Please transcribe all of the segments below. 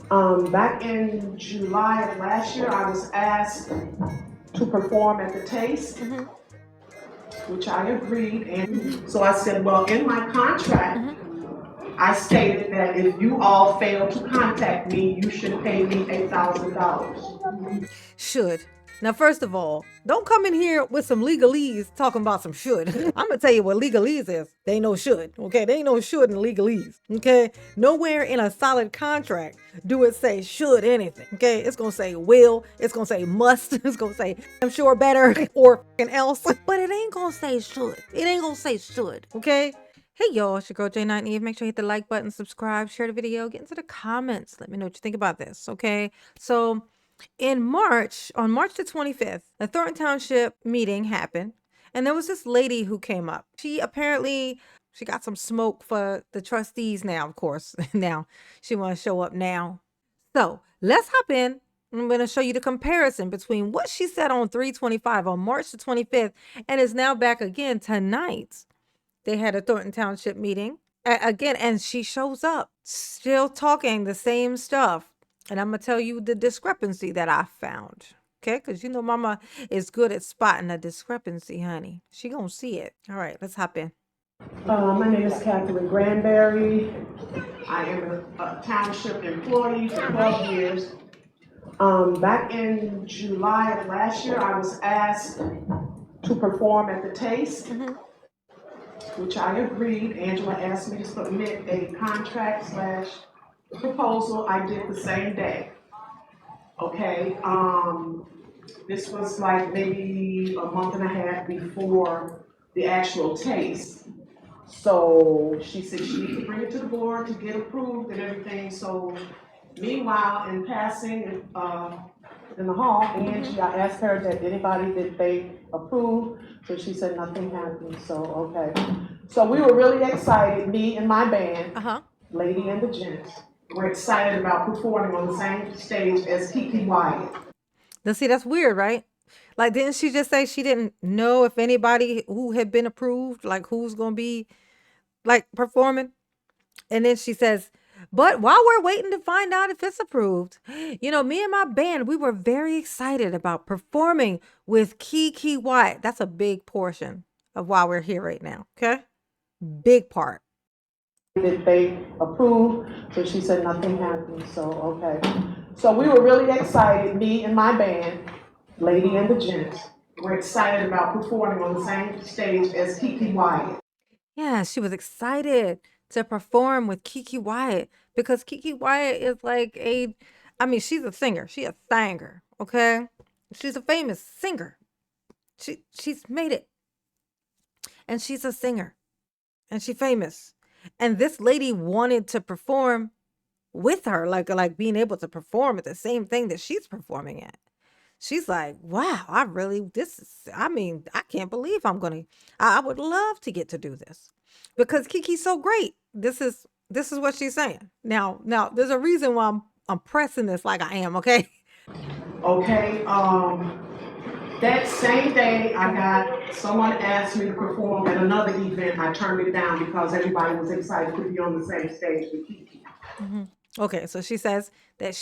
Back in July of last year, I was asked to perform at the Taste, which I agreed. And so I said, well, in my contract, I stated that if you all fail to contact me, you should pay me $8,000. Should. Now, first of all, don't come in here with some legalese talking about some should. I'm gonna tell you what legalese is. They ain't no should. Okay, they ain't no should in legalese. Okay, nowhere in a solid contract do it say should anything. Okay, it's gonna say will. It's gonna say must. It's gonna say I'm sure better or else. But it ain't gonna say should. It ain't gonna say should. Okay. Hey y'all, it's your girl J9 Eve. Make sure you hit the like button, subscribe, share the video, get into the comments. Let me know what you think about this. Okay, so in March, on March the 25th, a Thornton Township meeting happened, and there was this lady who came up. She got some smoke for the trustees now, of course. Now she want to show up now. So let's hop in. I'm going to show you the comparison between what she said on 3/25 on March the 25th and is now back again tonight. They had a Thornton Township meeting again, and she shows up still talking the same stuff. And I'm going to tell you the discrepancy that I found. Okay, because you know mama is good at spotting a discrepancy, honey. She gonna see it. All right, let's hop in. My name is Catherine Granberry. I am a township employee for 12 years. Back in July of last year, I was asked to perform at the Taste, which I agreed. Angela asked me to submit a contract slash proposal. I did the same day. Okay, this was like maybe a month and a half before the actual Taste. So she said she needed to bring it to the board to get approved and everything. So meanwhile, in passing, in the hall, Angie, I asked her that anybody that they approved, so she said nothing happened. So, okay. So we were really excited, me and my band, Lady and the Gents. We're excited about performing on the same stage as Keke Wyatt. Now, see, that's weird, right? Like, didn't she just say she didn't know if anybody who had been approved, like who's gonna be like performing? And then she says, but while we're waiting to find out if it's approved, you know, me and my band, we were very excited about performing with Keke Wyatt. That's a big portion of why we're here right now. Okay. Big part. That they approved, so she said nothing happened. So, okay. So we were really excited, me and my band, Lady and the Gents. We're excited about performing on the same stage as Keke Wyatt. Yeah, she was excited to perform with Keke Wyatt because Keke Wyatt is like she's a singer. She's a singer, okay? She's a famous singer. She's made it. And she's a singer. And she's famous. And this lady wanted to perform with her, like being able to perform at the same thing that she's performing at. She's like, wow, I can't believe I would love to get to do this because Kiki's so great. This is what she's saying. Now, there's a reason why I'm pressing this like I am, okay? Okay, that same day someone asked me to perform at another event. I turned it down because everybody was excited to be on the same stage with Keke. Okay, so she says that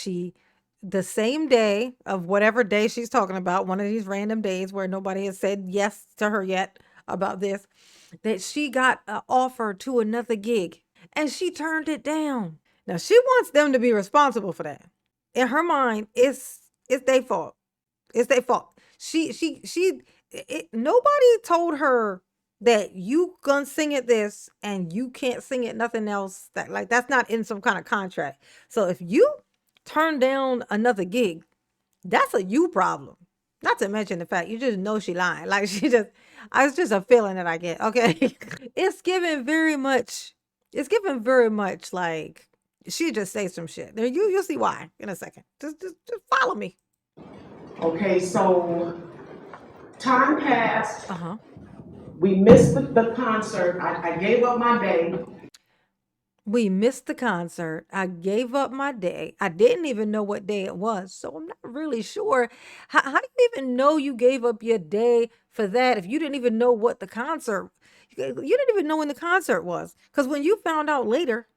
the same day of whatever day she's talking about, one of these random days where nobody has said yes to her yet about this, that she got an offer to another gig and she turned it down. Now she wants them to be responsible for that. In her mind, it's their fault. It's their fault. Nobody told her that you gonna sing at this and you can't sing at nothing else. That's not in some kind of contract. So if you turn down another gig, that's a you problem. Not to mention the fact you just know she lying. Like it's just a feeling that I get. Okay. It's given very much like she just say some shit. You'll see why in a second. Just follow me. Okay, so time passed. We missed the concert. I gave up my day. We missed the concert. I gave up my day. I didn't even know what day it was, so I'm not really sure. How do you even know you gave up your day for that if you didn't even know what the concert? You didn't even know when the concert was, because when you found out later,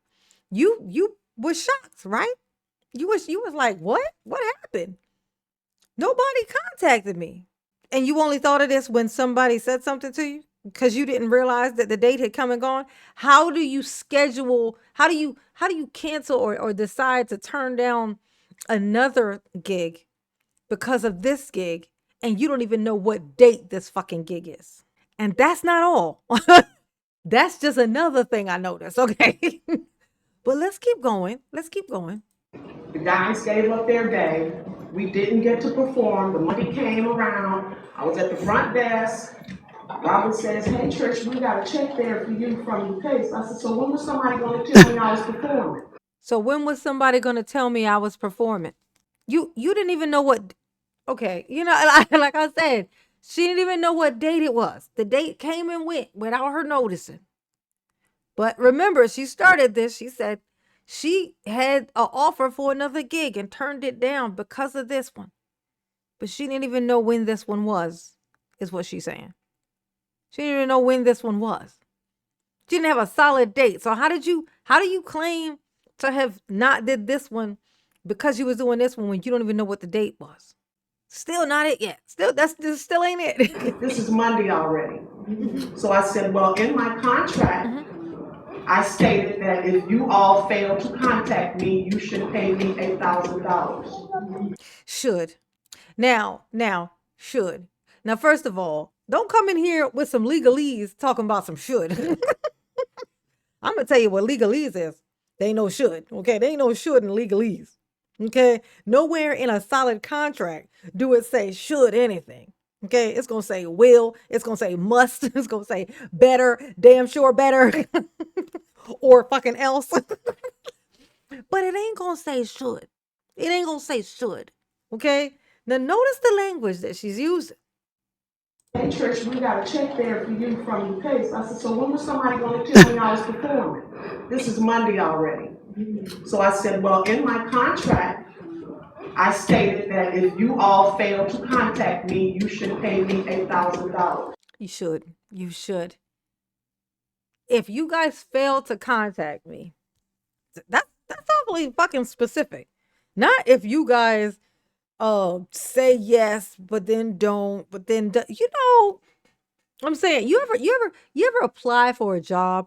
you were shocked, right? You was like, what? What happened? Nobody contacted me. And you only thought of this when somebody said something to you because you didn't realize that the date had come and gone. How do you schedule? How do you cancel or decide to turn down another gig because of this gig and you don't even know what date this fucking gig is? And that's not all. That's just another thing I noticed. Okay. But let's keep going. Let's keep going. The guys gave up their day. We didn't get to perform. The money came around. I was at the front desk. Robert says, hey, Trish, we got a check there for you from your case. I said, so when was somebody going to tell me I was performing? So when was somebody going to tell me I was performing? You didn't even know what, okay, like I said, she didn't even know what date it was. The date came and went without her noticing. But remember, she started this. She said she had an offer for another gig and turned it down because of this one. But she didn't even know when this one was, is what she's saying. She didn't even know when this one was. She didn't have a solid date. So how do you claim to have not did this one because you was doing this one when you don't even know what the date was? Still not it yet. This still ain't it. This is Monday already. So I said, well, in my contract, I stated that if you all fail to contact me, you should pay me $8,000. Should. Now, should. Now, first of all, don't come in here with some legalese talking about some should. I'm going to tell you what legalese is. They ain't no should, okay? They ain't no should in legalese, okay? Nowhere in a solid contract do it say should anything, okay? It's going to say will. It's going to say must. It's going to say better, damn sure better, or fucking else. But it ain't going to say should. It ain't going to say should, okay? Now, notice the language that she's using. Hey, Trish, we got a check there for you from your case. I said, so when was somebody going to tell me I was performing? This is Monday already. So I said, well, in my contract, I stated that if you all fail to contact me, you should pay me $8,000. You should. If you guys fail to contact me, that's awfully fucking specific. Not if you guys say yes, but then don't, but then I'm saying you ever apply for a job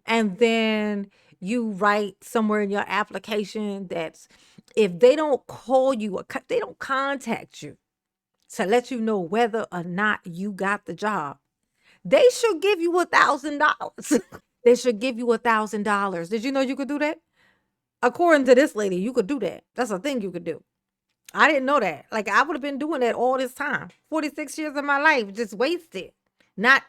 and then you write somewhere in your application that if they don't call you or they don't contact you to let you know whether or not you got the job, they should give you $1,000. They should give you $1,000. Did you know you could do that? According to this lady, you could do that. That's a thing you could do. I didn't know that. Like, I would have been doing that all this time. 46 years of my life just wasted. Not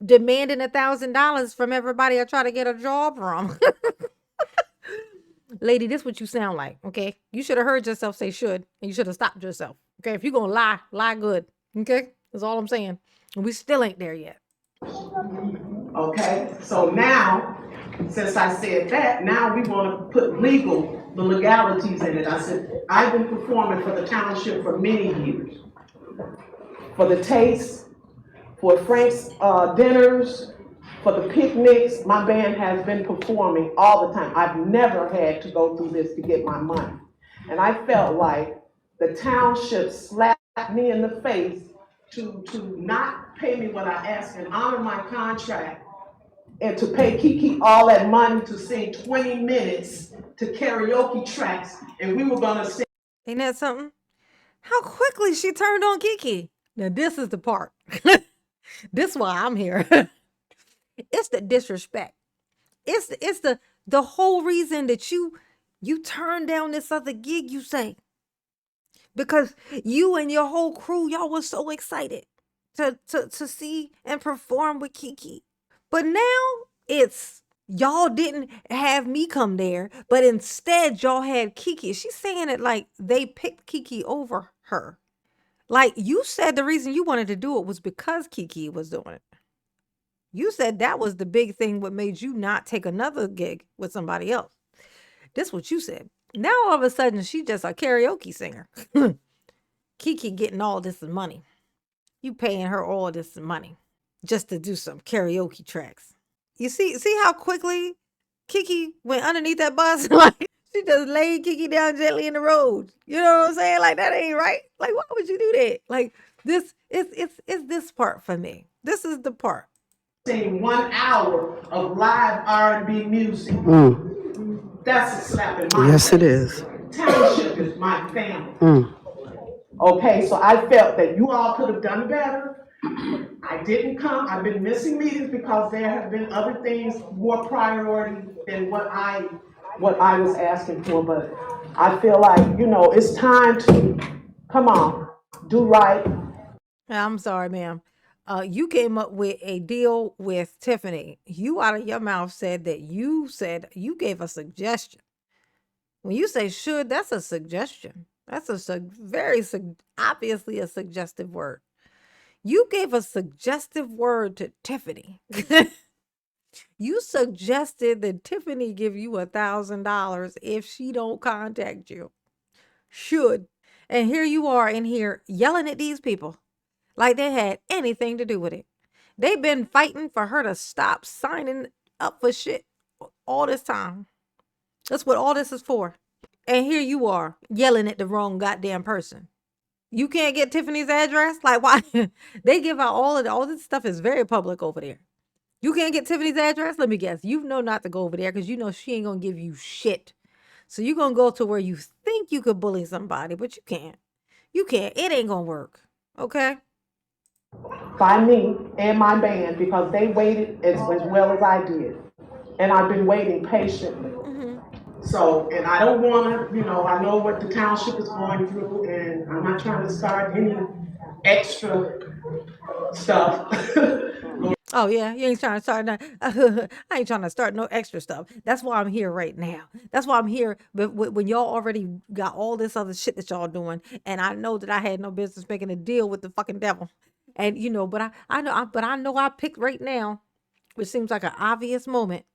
demanding $1,000 from everybody I try to get a job from. Lady, this what you sound like, okay? You should have heard yourself say should, and you should have stopped yourself, okay? If you're going to lie good, okay? That's all I'm saying. And we still ain't there yet. Okay, so now, since I said that, now we want to put the legalities in it. I said, I've been performing for the township for many years. For the Taste, for Frank's dinners, for the picnics, my band has been performing all the time. I've never had to go through this to get my money. And I felt like the township slapped me in the face to not pay me what I asked and honor my contract, and to pay Keke all that money to sing 20 minutes to karaoke tracks, and we were gonna sing. Ain't that something? How quickly she turned on Keke. Now this is the part. This is why I'm here. It's the disrespect. It's the whole reason that you turned down this other gig, you say. Because you and your whole crew, y'all was so excited to see and perform with Keke. But now it's y'all didn't have me come there, but instead y'all had Keke. She's saying it like they picked Keke over her. Like you said the reason you wanted to do it was because Keke was doing it. You said that was the big thing what made you not take another gig with somebody else. This is what you said. Now all of a sudden she's just a karaoke singer. Keke getting all this money. You paying her all this money just to do some karaoke tracks. You see how quickly Keke went underneath that bus? Like She just laid Keke down gently in the road. You know what I'm saying? Like that ain't right. Like why would you do that? Like this it's this part for me. This is the part. Sing 1 hour of live R&B music. That's a slap in my Yes, face. it is. Township is my family. Okay, so I felt that you all could have done better. I didn't come. I've been missing meetings because there have been other things more priority than what I was asking for. But I feel like, it's time to come on, do right. I'm sorry, ma'am. You came up with a deal with Tiffany. You out of your mouth said you gave a suggestion. When you say should, that's a suggestion. That's obviously a suggestive word. You gave a suggestive word to Tiffany. You suggested that Tiffany give you $1,000 if she don't contact you. Should. And here you are in here yelling at these people like they had anything to do with it. They've been fighting for her to stop signing up for shit all this time. That's what all this is for. And here you are yelling at the wrong goddamn person. You can't get Tiffany's address? Like why? They give out all this stuff is very public over there. You can't get Tiffany's address? Let me guess. You know not to go over there because you know she ain't gonna give you shit. So you're gonna go to where you think you could bully somebody, but you can't. You can't. It ain't gonna work. Okay? By me and my band because they waited as well as I did. And I've been waiting patiently. So, and I don't want to, I know what the township is going through, and I'm not trying to start any extra stuff. Oh yeah, you ain't trying to start. I ain't trying to start no extra stuff. That's why I'm here right now. That's why I'm here. But when y'all already got all this other shit that y'all doing, and I know that I had no business making a deal with the fucking devil, and but I know I picked right now, which seems like an obvious moment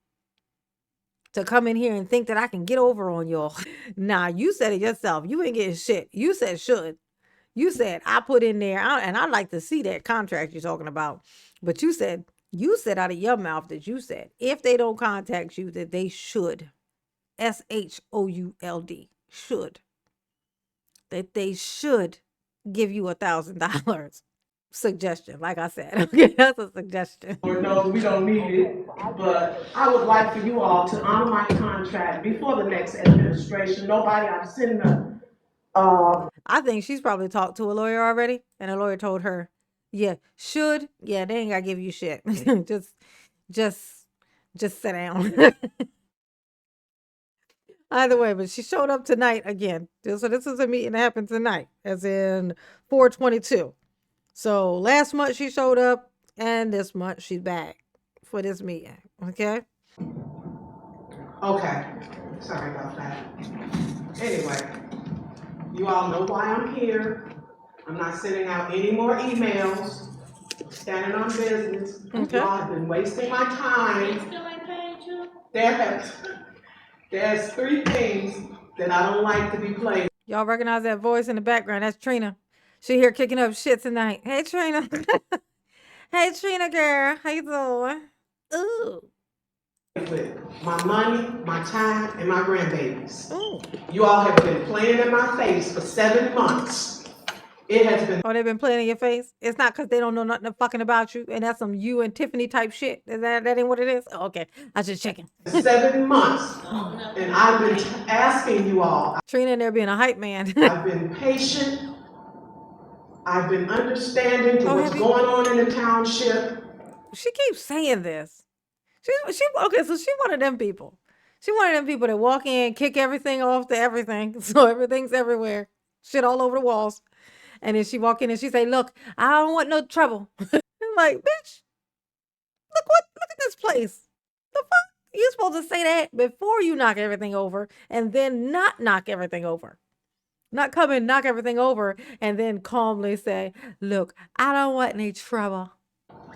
to come in here and think that I can get over on y'all. Nah, you said it yourself. You ain't getting shit. You said should. You said I put in there, and I'd like to see that contract you're talking about. But you said out of your mouth that you said if they don't contact you, that they should, SHOULD, should, that they should give you $1,000. Suggestion, like I said. Okay, that's a suggestion. Lord knows we don't need it, but I would like for you all to honor my contract before the next administration. Nobody, I've seen the. I think she's probably talked to a lawyer already, and a lawyer told her, yeah, should, yeah, they ain't gotta give you shit. just sit down. Either way, but she showed up tonight again. So this is a meeting that happened tonight, as in 4/22. So last month she showed up, and this month she's back for this meeting. Okay. Okay, sorry about that. Anyway, you all know why I'm here. I'm not sending out any more emails, standing on business. Okay. Y'all have been wasting my time. There's 3 things that I don't like to be played. Y'all recognize that voice in the background? That's Trina. She here kicking up shit tonight. Hey, Trina. Hey, Trina, girl. How you doing? Ooh. With my money, my time, and my grandbabies. Ooh. You all have been playing in my face for 7 months. It has been. Oh, they've been playing in your face? It's not because they don't know nothing fucking about you, and that's some you and Tiffany type shit. That ain't what it is? Oh, okay. I was just checking. 7 months. And I've been asking you all. Trina in there being a hype man. I've been patient. I've been understanding to what's going on in the township. She keeps saying this. Okay, so she one of them people. She one of them people that walk in, kick everything off to everything. So everything's everywhere. Shit all over the walls. And then she walk in and she say, look, I don't want no trouble. I'm like, bitch, look at this place. The fuck? You're supposed to say that before you knock everything over and then not knock everything over. Not come and knock everything over and then calmly say, look, I don't want any trouble.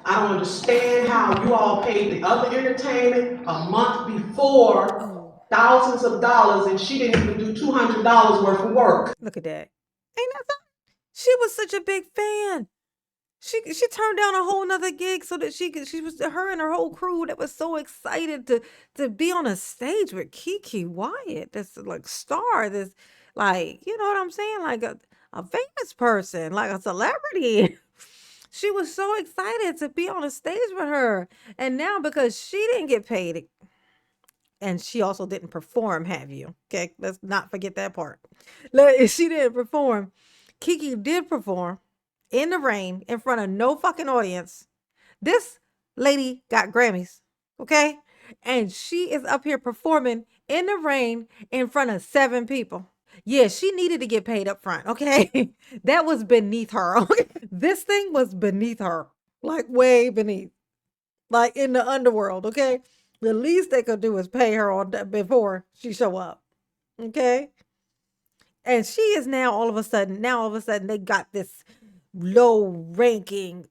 I don't understand how you all paid the other entertainment a month before thousands of dollars and she didn't even do $200 worth of work. Look at that. Ain't that something? She was such a big fan. She turned down a whole nother gig so that she was her and her whole crew that was so excited to be on a stage with Keke Wyatt, this like star, this like, you know what I'm saying? Like a famous person, like a celebrity. She was so excited to be on a stage with her. And now because she didn't get paid and she also didn't perform, have you? Okay, let's not forget that part. She didn't perform. Keke did perform in the rain in front of no fucking audience. This lady got Grammys, okay? And she is up here performing in the rain in front of 7 people. Yeah, she needed to get paid up front, okay? That was beneath her. Okay? This thing was beneath her, like way beneath, like in the underworld, okay? The least they could do is pay her on before she show up, okay? And she is now all of a sudden, they got this low ranking,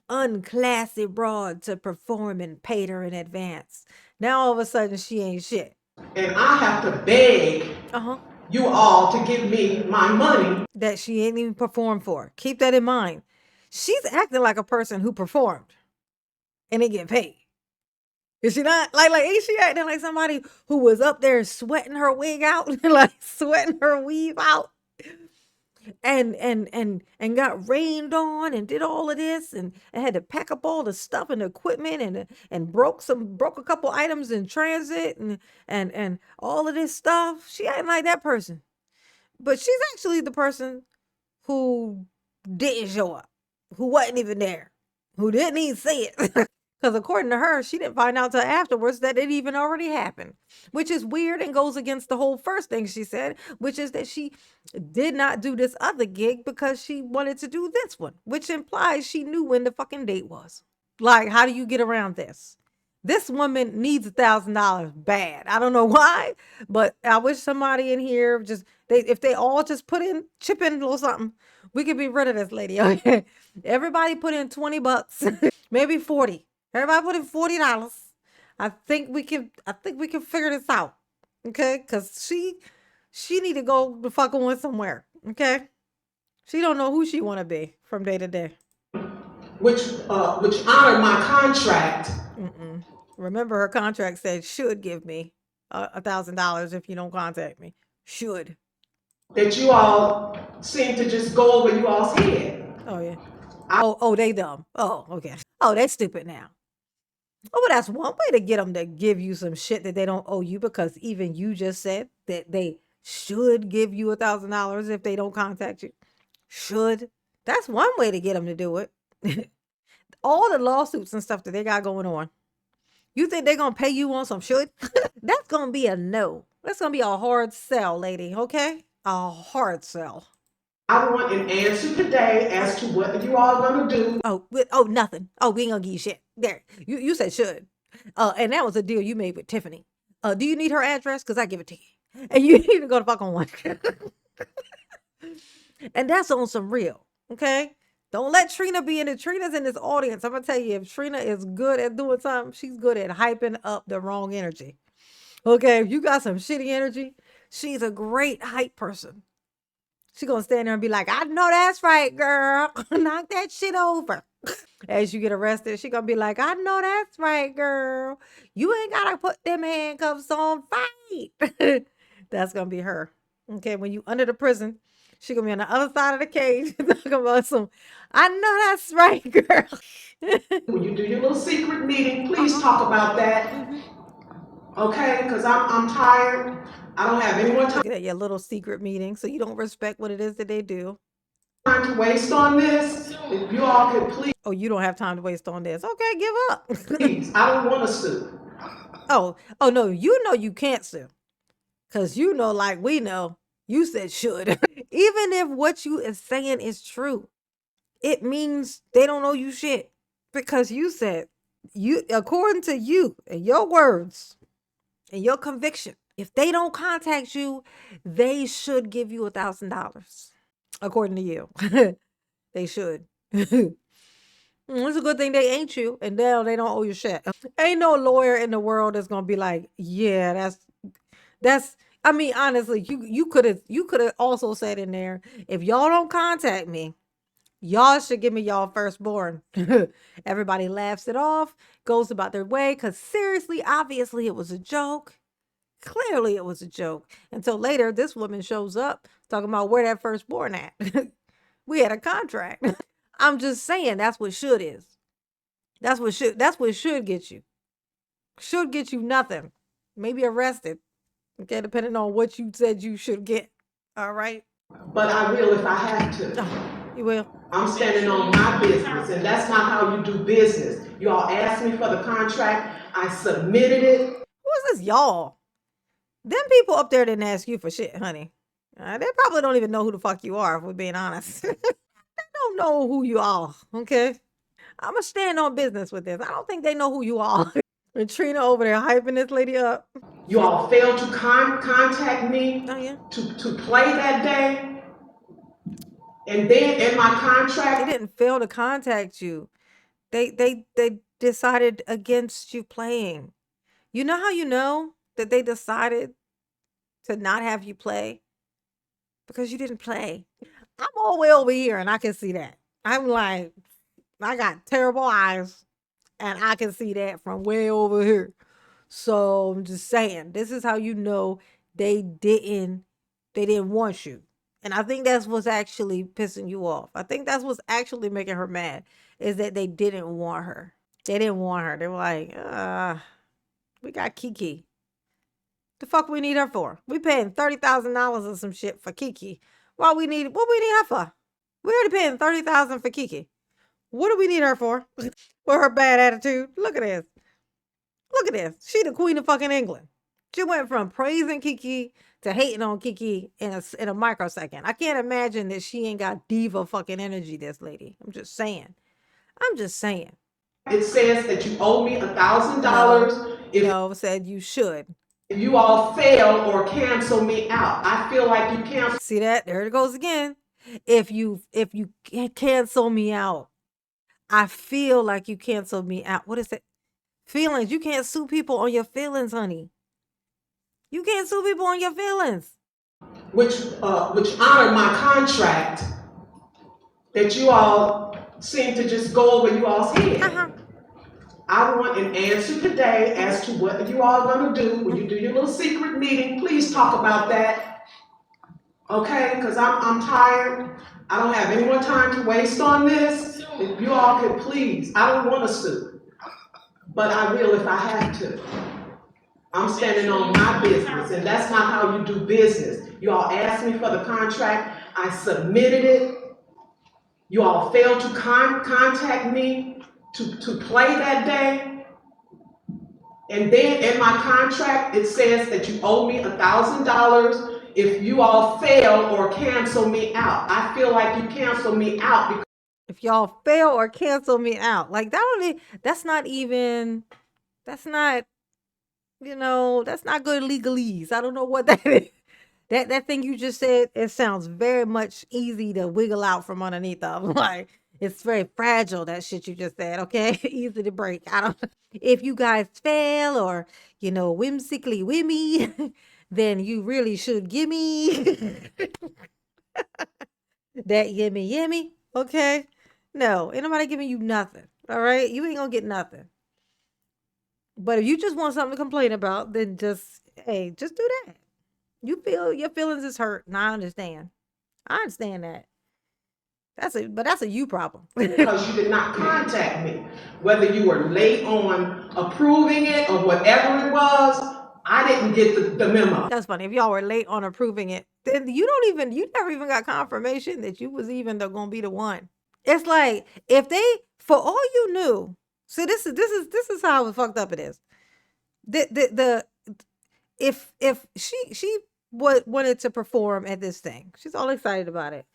unclassy broad to perform and paid her in advance. Now all of a sudden she ain't shit. And I have to beg you all to give me my money that she ain't even performed for. Keep that in mind. She's acting like a person who performed and they get paid. Is she not? Like ain't she acting like somebody who was up there sweating her wig out, like sweating her weave out? And got rained on and did all of this and had to pack up all the stuff and equipment and broke a couple items in transit and all of this stuff. She ain't like that person. But she's actually the person who didn't show up, who wasn't even there, who didn't even see it. Because according to her, she didn't find out till afterwards that it even already happened, which is weird and goes against the whole first thing she said, which is that she did not do this other gig because she wanted to do this one, which implies she knew when the fucking date was. Like, how do you get around this? This woman needs $1,000 bad. I don't know why, but I wish somebody in here if they all just chip in a little something, we could be rid of this lady. Okay, everybody put in $20, maybe 40. Everybody put in $40. I think we can figure this out. Okay? Cause she need to go the fuck on somewhere. Okay? She don't know who she wanna be from day to day. Which honored my contract. Remember her contract said should give me $1,000 if you don't contact me. Should. That you all seem to just go over you all's head. Oh yeah. Oh, they dumb. Oh, okay. Oh, they stupid now. Oh, but that's one way to get them to give you some shit that they don't owe you, because even you just said that they should give you $1,000 if they don't contact you. Should. That's one way to get them to do it. All the lawsuits and stuff that they got going on. You think they're going to pay you on some should? That's going to be a no. That's going to be a hard sell, lady, okay? A hard sell. I want an answer today as to what you all gonna do. Oh, nothing. Oh, we ain't gonna give you shit. There, you said should. And that was a deal you made with Tiffany. Do you need her address? Cause I give it to you, and you need to go to fuck on one. And that's on some real, okay? Don't let Trina be in it. Trina's in this audience. I'm gonna tell you, if Trina is good at doing something, she's good at hyping up the wrong energy. Okay, if you got some shitty energy, she's a great hype person. She gonna stand there and be like, I know that's right, girl. Knock that shit over. As you get arrested, she gonna be like, I know that's right, girl. You ain't gotta put them handcuffs on. Fight. That's gonna be her. Okay, when you under the prison, she gonna be on the other side of the cage talking about some, I know that's right, girl. When you do your little secret meeting, please talk about that. Okay, because I'm tired. I don't have anyone Look at your little secret meeting, so you don't respect what it is that they do. Time to waste on this. If you all could please. Oh, you don't have time to waste on this. Okay, give up. Please, I don't want to sue. Oh no, you know you can't sue. Cause you know, like we know, you said should. Even if what you is saying is true, it means they don't owe you shit. Because you said, according to you and your words and your conviction, if they don't contact you, they should give you $1,000. According to you. They should. It's a good thing they ain't you, and now they don't owe you shit. Ain't no lawyer in the world that's gonna be like, yeah, that's I mean, honestly, you could have also said in there, if y'all don't contact me, Y'all should give me y'all firstborn. Everybody laughs it off, goes about their way, because seriously, obviously it was a joke. Clearly it was a joke. Until later, this woman shows up talking about where that firstborn at. We had a contract. I'm just saying that's what should is. That's what should get you. Should get you nothing. Maybe arrested. Okay, depending on what you said you should get. All right. But I will if I have to. You will. I'm standing on my business, and that's not how you do business. You all asked me for the contract. I submitted it. Who is this y'all? Them people up there didn't ask you for shit, honey. They probably don't even know who the fuck you are, if we're being honest. They don't know who you are, okay? I'm going to stand on business with this. I don't think they know who you are. And Trina over there hyping this lady up. You all failed to contact me Oh, yeah? to play that day. And then in my contract, They didn't fail to contact you. They decided against you playing. You know how you know that they decided to not have you play? Because you didn't play. I'm all the way over here and I can see that. I'm like, I got terrible eyes and I can see that from way over here. So I'm just saying, this is how you know they didn't want you. And I think that's what's actually pissing you off. I think that's what's actually making her mad, is that they didn't want her. They didn't want her. They were like, we got Keke. The fuck we need her for? We paying $30,000 or some shit for Keke. What we need her for? We already paying $30,000 for Keke. What do we need her for? For her bad attitude? Look at this. Look at this. She the queen of fucking England. She went from praising Keke to hating on Keke in a microsecond. I can't imagine that she ain't got diva fucking energy, this lady. I'm just saying. it says that you owe me $1,000 No, said you should. if you all fail or cancel me out. I feel like you cancel. See that? There it goes again. If you cancel me out, I feel like you canceled me out. What is it? Feelings. You can't sue people on your feelings, honey. You can't sue people on your feelings. Which honor my contract that you all seem to just go over you all's head. I want an answer today as to what you all are going to do. When you do your little secret meeting, please talk about that. Okay? Because I'm tired. I don't have any more time to waste on this. If you all could please, I don't want to sue, but I will if I have to. I'm standing on my business, and that's not how you do business. You all asked me for the contract. I submitted it. You all failed to contact me to play that day. And then in my contract, it says that you owe me $1,000 if you all fail or cancel me out. I feel like you cancel me out because if y'all fail or cancel me out, like that's not good legalese. I don't know what that is. That thing you just said, it sounds very much easy to wiggle out from underneath of. Like, it's very fragile, that shit you just said, okay? Easy to break. If you guys fail or, whimsically wimmy, then you really should gimme that yimmy, okay? No, ain't nobody giving you nothing, all right? You ain't gonna get nothing. But if you just want something to complain about, then just do that. You feel your feelings is hurt, and I understand. I understand that. That's a you problem. because you did not contact me. Whether you were late on approving it or whatever it was, I didn't get the memo. That's funny. If y'all were late on approving it, then you never even got confirmation that you was even going to be the one. It's like, if they, for all you knew, see, this is how fucked up it is. If she wanted to perform at this thing, she's all excited about it.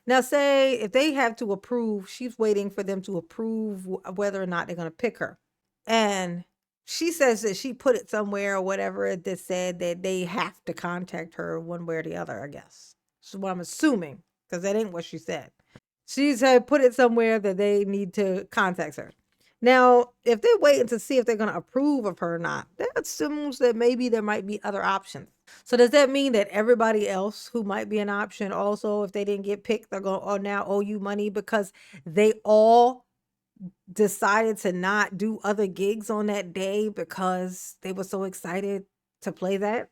Now, say if they have to approve, she's waiting for them to approve whether or not they're going to pick her. And she says that she put it somewhere or whatever that said that they have to contact her one way or the other, I guess. That's what I'm assuming, because that ain't what she said. She said put it somewhere that they need to contact her. Now, if they're waiting to see if they're going to approve of her or not, that assumes that maybe there might be other options. So does that mean that everybody else who might be an option also, if they didn't get picked, they're going to now owe you money because they all decided to not do other gigs on that day because they were so excited to play that?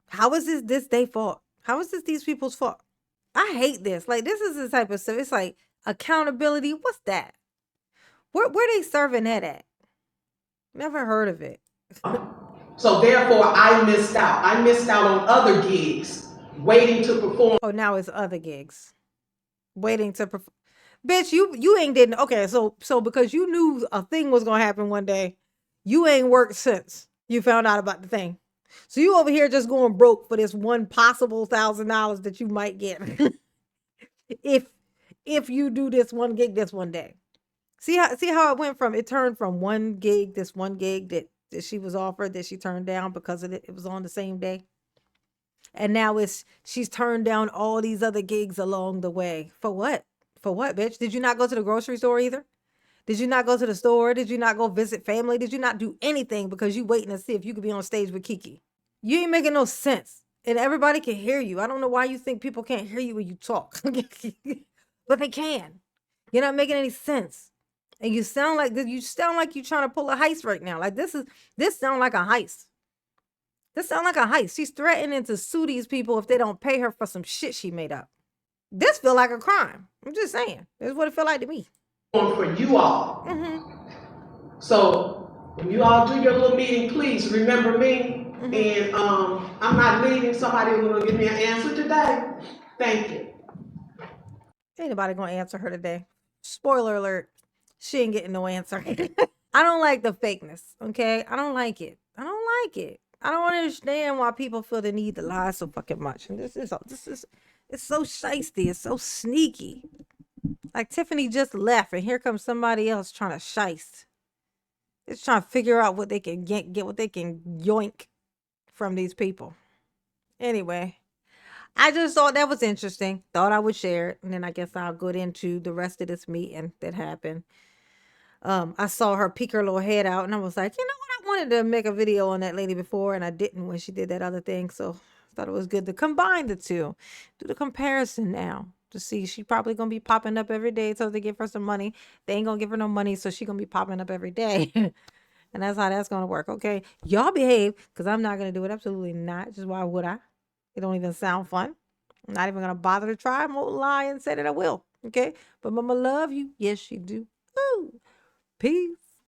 How is this their fault? How is this these people's fault? I hate this. Like, this is the type of stuff. It's like accountability. What's that? Where they serving that at? Never heard of it. So therefore, I missed out. I missed out on other gigs, waiting to perform. Oh, now it's other gigs, waiting to perform. Bitch, you ain't didn't. Okay, so because you knew a thing was gonna happen one day, you ain't worked since you found out about the thing. So you over here just going broke for this one possible $1,000 that you might get if you do this one gig this one day. See how it turned from one gig, this one gig that she was offered that she turned down because it was on the same day. And now she's turned down all these other gigs along the way. For what? For what, bitch? Did you not go to the grocery store either? Did you not go to the store? Did you not go visit family? Did you not do anything because you waiting to see if you could be on stage with Keke? You ain't making no sense. And everybody can hear you. I don't know why you think people can't hear you when you talk. But they can. You're not making any sense. And you sound like you're trying to pull a heist right now. Like this sound like a heist. This sound like a heist. She's threatening to sue these people if they don't pay her for some shit she made up. This feel like a crime. I'm just saying. This is what it feel like to me. For you all. So when you all do your little meeting, please remember me. And I'm not leaving. Somebody will give me an answer today. Thank you. Ain't nobody gonna answer her today. Spoiler alert. She ain't getting no answer. I don't like the fakeness. Okay, I don't like it. I don't like it. I don't understand why people feel the need to lie so fucking much. And this is it's so shiesty. It's so sneaky. Like Tiffany just left, and here comes somebody else trying to shiest. It's trying to figure out what they can get what they can yoink from these people. Anyway, I just thought that was interesting. Thought I would share it, and then I guess I'll go into the rest of this meeting that happened. I saw her peek her little head out, and I was like, you know what? I wanted to make a video on that lady before, and I didn't when she did that other thing. So I thought it was good to combine the two, do the comparison now to see. She probably gonna be popping up every day so they give her some money. They ain't gonna give her no money, so she gonna be popping up every day. And that's how that's gonna work. Okay, y'all behave, because I'm not gonna do it. Absolutely not. Just why would I? It don't even sound fun. I'm not even gonna bother to try. I won't lie and say that I will. Okay, but mama love you. Yes, she do. Ooh. Peace.